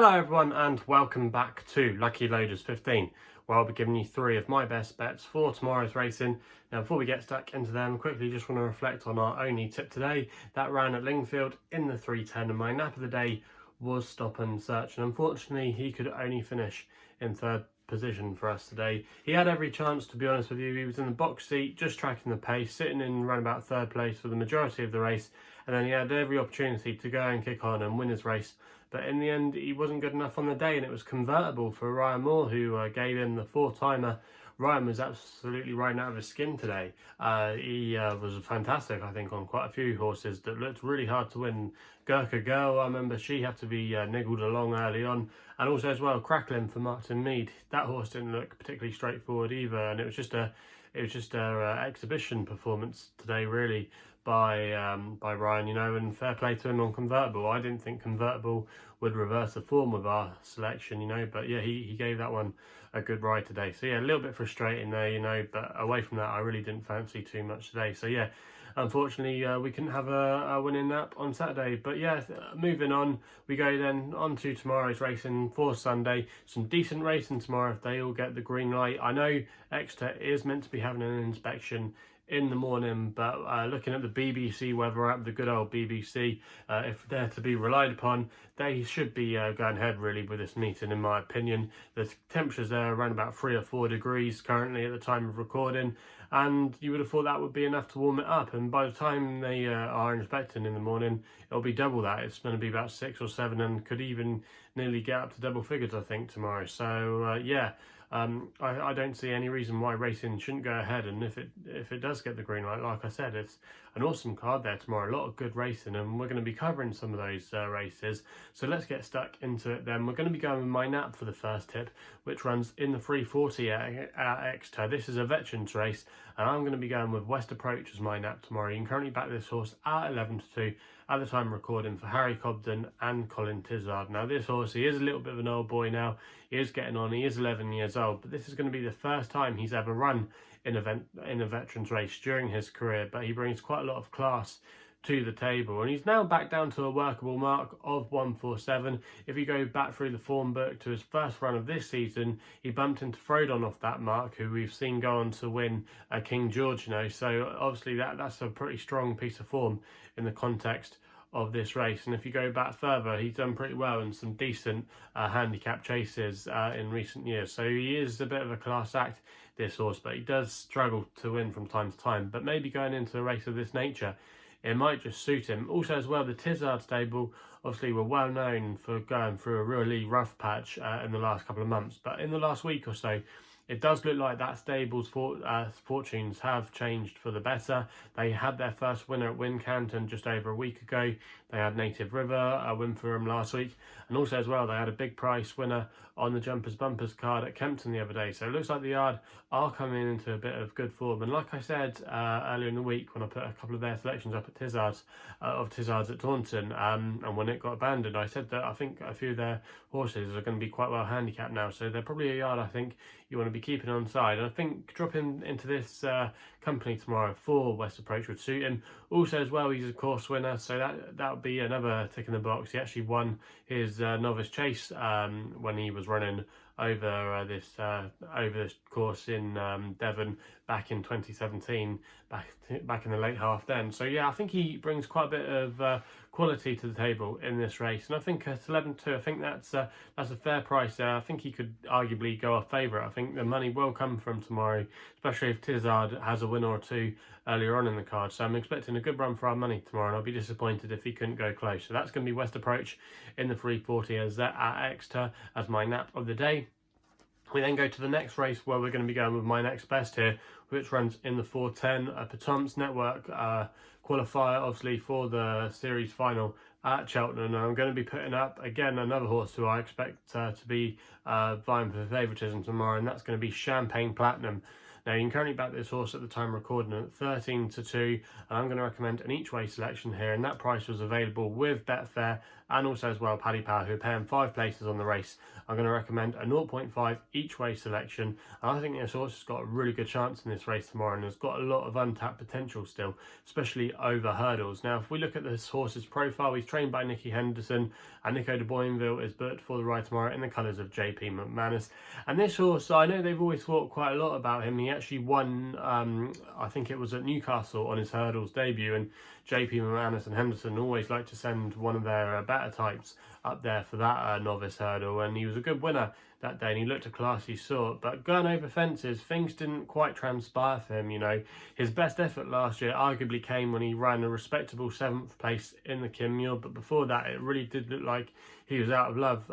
Hello everyone and welcome back to Lucky Loaders 15, where I'll be giving you 3 of my best bets for tomorrow's racing. Now before we get stuck into them, quickly just want to reflect on our only tip today. That ran at Lingfield in the 310 and my nap of the day was Stop and Search, and unfortunately he could only finish in 3rd position for us today. He had every chance, to be honest with you. He was in the box seat, just tracking the pace, sitting in around about 3rd place for the majority of the race, and then he had every opportunity to go and kick on and win his race. But in the end, he wasn't good enough on the day, and it was convertible for Ryan Moore, who gave him the 4-timer. Ryan was absolutely riding out of his skin today. He was fantastic, I think, on quite a few horses that looked really hard to win. Gurkha Girl, I remember she had to be niggled along early on. And also as well, Crackling for Martin Mead. That horse didn't look particularly straightforward either, and it was just a exhibition performance today, really, by Ryan, you know, and fair play to him on convertible. I didn't think convertible would reverse the form of our selection, you know, but yeah, he gave that one a good ride today. So yeah, a little bit frustrating there, you know, but away from that, I really didn't fancy too much today. So yeah, unfortunately, we couldn't have a winning nap on Saturday. But yeah, moving on, we go then on to tomorrow's racing for Sunday. Some decent racing tomorrow if they all get the green light. I know Exeter is meant to be having an inspection in the morning, but looking at the BBC weather app, the good old BBC, if they're to be relied upon, they should be going ahead really with this meeting, in my opinion. The temperatures there are around about 3 or 4 degrees currently at the time of recording, and you would have thought that would be enough to warm it up, and by the time they are inspecting in the morning, it'll be double that. It's going to be about 6 or 7 and could even nearly get up to double figures, I think, tomorrow. So yeah, I don't see any reason why racing shouldn't go ahead, and if it does get the green light, like I said, it's an awesome card there tomorrow, a lot of good racing, and we're going to be covering some of those races. So let's get stuck into it then. We're going to be going with my nap for the first tip, which runs in the 340 at Exeter. This is a veterans race, and I'm going to be going with West Approach as my nap tomorrow. You can currently back this horse at 11-2 at the time of recording for Harry Cobden and Colin Tizard. Now this horse, he is a little bit of an old boy now. He is getting on, he is 11 years old, but this is going to be the first time he's ever run in a veterans race during his career, but he brings quite a lot of class to the table, and he's now back down to a workable mark of 147. If you go back through the form book to his first run of this season, he bumped into Frodon off that mark, who we've seen go on to win King George, you know, so obviously that's a pretty strong piece of form in the context of this race. And if you go back further, he's done pretty well in some decent handicap chases in recent years, so he is a bit of a class act, this horse, but he does struggle to win from time to time. But maybe going into a race of this nature, it might just suit him. Also as well, the Tizard stable obviously were well known for going through a really rough patch in the last couple of months, but in the last week or so, it does look like that stable's fortunes have changed for the better. They had their first winner at Wincanton just over a week ago. They had Native River win for them last week. And also as well, they had a big price winner on the Jumpers Bumpers card at Kempton the other day. So it looks like the yard are coming into a bit of good form. And like I said earlier in the week, when I put a couple of their selections up at Tizards, at Taunton, and when it got abandoned, I said that I think a few of their horses are going to be quite well handicapped now. So they're probably a yard I think you want to be keeping on side. And I think dropping into this company tomorrow for West Approach would suit him. Also as well, he's a course winner, so that would be another tick in the box. He actually won his novice chase when he was running over this course in Devon back in 2017, back in the late half then. So yeah, I think he brings quite a bit of quality to the table in this race, and I think at 11-2, I think that's a fair price there. I think he could arguably go off favourite. I think the money will come from tomorrow, especially if Tizard has a win or two earlier on in the card. So I'm expecting a good run for our money tomorrow, and I'll be disappointed if he couldn't go close. So that's going to be West Approach in the 340 as at Exeter as my nap of the day. We then go to the next race where we're going to be going with my next best here, which runs in the 410, a Potom's Network qualifier, obviously, for the series final at Cheltenham. And I'm going to be putting up, again, another horse who I expect to be vying for favouritism tomorrow, and that's going to be Champagne Platinum. Now, you can currently back this horse at the time recording at 13-2, and I'm going to recommend an each way selection here, and that price was available with Betfair and also as well Paddy, who are paying 5 places on the race. I'm going to recommend a 0.5 each way selection, and I think this horse has got a really good chance in this race tomorrow and has got a lot of untapped potential still, especially over hurdles. Now, if we look at this horse's profile, he's trained by Nicky Henderson, and Nico de Boinville is booked for the ride tomorrow in the colours of JP McManus. And this horse, I know they've always thought quite a lot about him. He actually won, I think it was at Newcastle on his hurdles debut, and JP McManus and Henderson always like to send one of their better types up there for that novice hurdle, and he was a good winner that day and he looked a classy sort. But going over fences, things didn't quite transpire for him. You know, his best effort last year arguably came when he ran a respectable 7th place in the Kinmure, but before that it really did look like he was out of love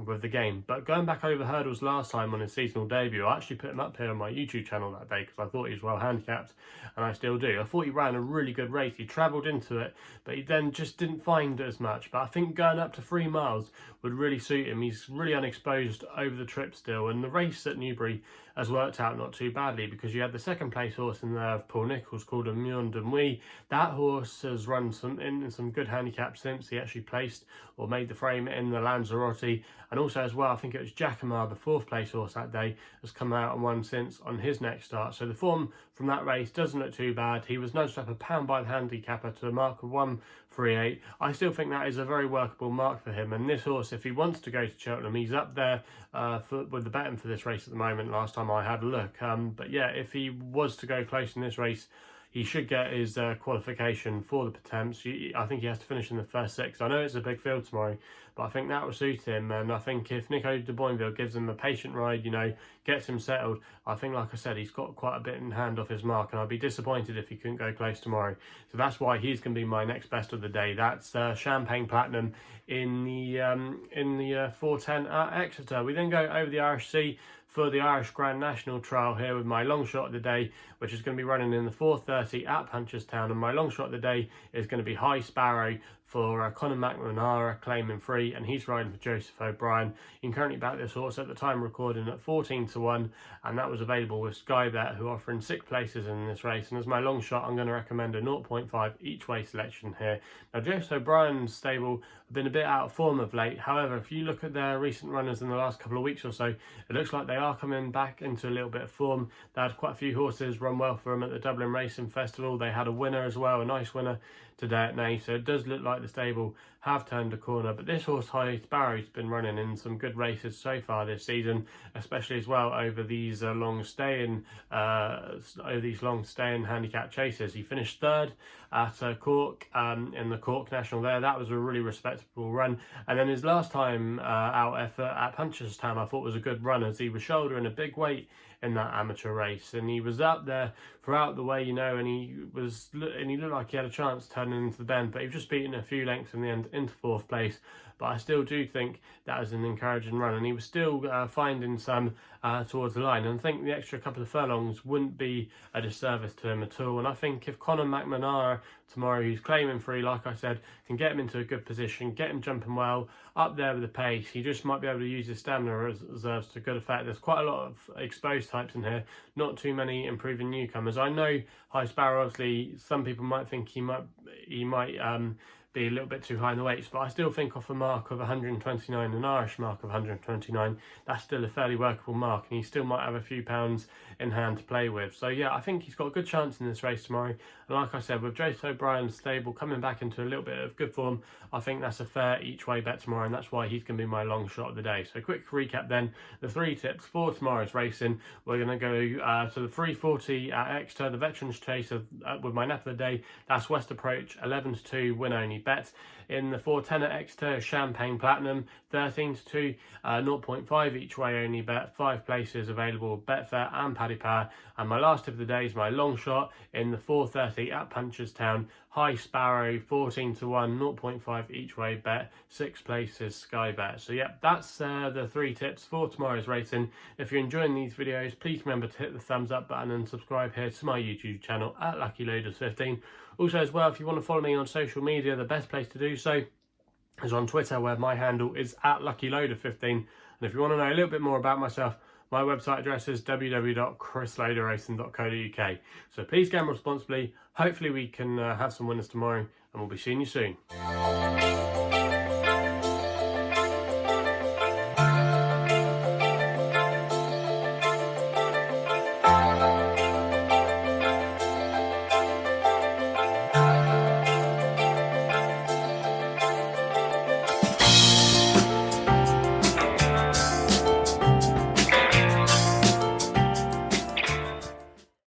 with the game. But going back over hurdles last time on his seasonal debut, I actually put him up here on my YouTube channel that day because I thought he was well handicapped, and I still do. I thought he ran a really good race. He travelled into it, but he then just didn't find as much. But I think going up to 3 miles would really suit him. He's really unexposed over the trip still, and the race at Newbury has worked out not too badly because you had the 2nd place horse in there of Paul Nicholls called Amiens de Mui. That horse has run in some good handicaps since he actually placed or made the frame in the Lanzarote, and also as well I think it was Jacomar, the 4th place horse that day, has come out and won since on his next start. So the form from that race doesn't look too bad. He was nudged up a pound by the handicapper to a mark of 138. I still think that is a very workable mark for him, and this horse, if he wants to go to Cheltenham, he's up there with the betting for this race at the moment last time I had a look. But yeah, if he was to go close in this race, he should get his qualification for the Potemps. I think he has to finish in the first 6. I know it's a big field tomorrow, but I think that will suit him. And I think if Nico de Boinville gives him a patient ride, you know, gets him settled, I think, like I said, he's got quite a bit in hand off his mark, and I'd be disappointed if he couldn't go close tomorrow. So that's why he's going to be my next best of the day. That's Champagne Platinum in the 410 at Exeter. We then go over the Irish Sea for the Irish Grand National Trial here with my long shot of the day, which is going to be running in the 4:30 at Punchestown, and my long shot of the day is going to be High Sparrow for Conor McNamara, claiming free, and he's riding for Joseph O'Brien. You can currently back this horse at the time recording at 14-1, and that was available with SkyBet, who are offering 6 places in this race. And as my long shot, I'm going to recommend a 0.5 each way selection here. Now, Joseph O'Brien's stable have been a bit out of form of late. However, if you look at their recent runners in the last couple of weeks or so, it looks like they are coming back into a little bit of form. They had quite a few horses run well for them at the Dublin Racing Festival. They had a winner as well, a nice winner today at Nay, so it does look like the stable have turned a corner. But this horse, High Sparrow's been running in some good races so far this season, especially as well over these long staying handicap chases. He finished 3rd at Cork in the Cork National there. That was a really respectable run, and then his last time out effort at Punchestown I thought was a good run, as he was shouldering a big weight in that amateur race, and he was up there throughout the way, you know, and he looked like he had a chance turning into the bend, but he was just beaten a few lengths in the end into 4th place. But I still do think that was an encouraging run, and he was still finding some towards the line, and I think the extra couple of furlongs wouldn't be a disservice to him at all. And I think if Conor McNamara tomorrow, who's claiming free, like I said, can get him into a good position, get him jumping well up there with the pace, he just might be able to use his stamina reserves to good effect. There's quite a lot of exposed types in here, not too many improving newcomers. I know High Sparrow, obviously some people might think he might be a little bit too high in the weights, but I still think off a mark of 129, an Irish mark of 129, that's still a fairly workable mark, and he still might have a few pounds in hand to play with. So yeah, I think he's got a good chance in this race tomorrow, and like I said, with Joseph O'Brien's stable coming back into a little bit of good form, I think that's a fair each way bet tomorrow, and that's why he's going to be my long shot of the day. So quick recap then, the 3 tips for tomorrow's racing. We're going to go to the 3:40 at Exeter, the Veterans Chase with my nap of the day. That's West Approach, 11-2, win only bet. In the 410 at Exeter, Champagne Platinum, 13-2, 0.5 each way only bet, 5 places available, Betfair and Paddy. And my last tip of the day is my long shot in the 4:30 at Punchestown, High Sparrow, 14-1, 0.5 each way bet, 6 places, SkyBet. So yeah, that's the 3 tips for tomorrow's racing. If you're enjoying these videos, please remember to hit the thumbs up button and subscribe here to my YouTube channel at LuckyLoaders15. Also as well, if you want to follow me on social media, the best place to do so is on Twitter, where my handle is at LuckyLoader15. And if you want to know a little bit more about myself, my website address is www.chrisloaderracing.co.uk. So please gamble responsibly. Hopefully we can have some winners tomorrow, and we'll be seeing you soon.